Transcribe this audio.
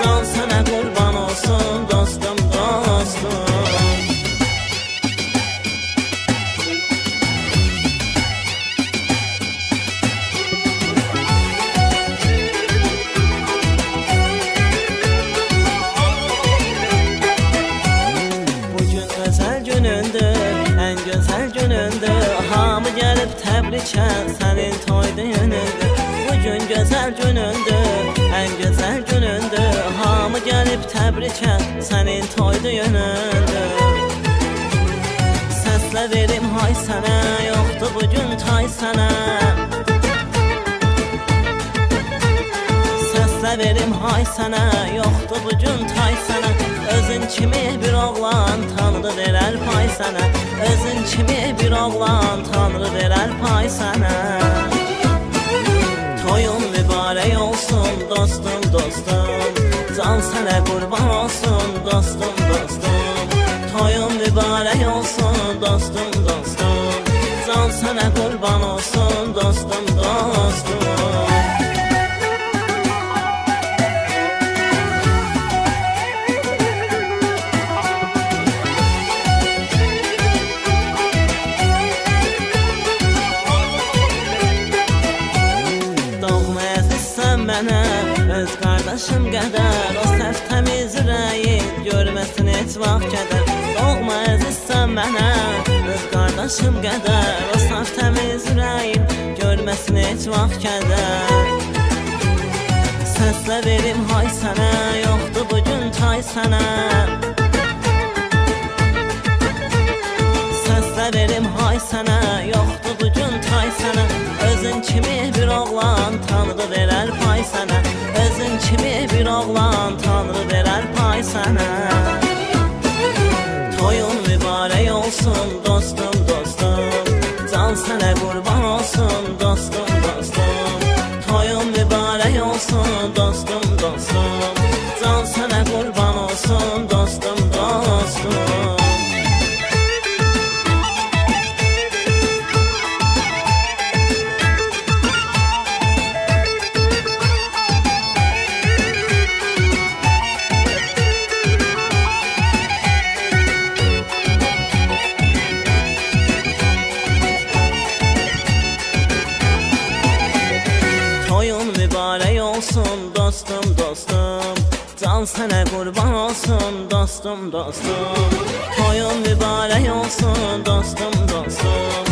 Can sana kurban olsun dostum dostum. Bugün özel günündür, en güzel günündür. Hamı gelip tebrikə, senin toyda yönündür. Bugün güzel günündür, en güzel günündür. Hamı gelip tebrikə, senin toyda yönündür. Səslə verim hay sənə, yoxdur bugün tay sənə. Səslə verim hay sənə, yoxdur bugün tay sənə. Özün kimi bir oğlan Tanrı verər pay sənə. Özün kimi bir oğlan Tanrı verər pay sənə. Toyun mübarək olsun dostum dostum. Can sənə qurban olsun dostum dostum. Toyun mübarək olsun dostum dostum. Can sənə qurban olsun dostum dostum. Mənə öz qardaşım qədər, o sərt təmiz ürəyin görməsin heç vaxt kədər. Doğma əzizsən mənə öz qardaşım qədər, o sərt təmiz ürəyin görməsin heç vaxt kədər. Səslə verim hay sənə, yoxdur bugün tay sənə. Səslə verim hay sənə, yoxdur bugün tay sənə. Özün kimi bir oğlan Tanrı verər pay sənə. Özün kimi bir oğlan Tanrı verər pay sənə. Toyun mübarək olsun dostum dostum. Can sənə qurban olsun dostum dostum. Toyun mübarək olsun dostum dostum. Can sənə qurban olsun dostum dostum. Toyun mübarək olsun dostum dostum. Can sənə qurban olsun dostum dostum. Toyun mübarək olsun dostum dostum.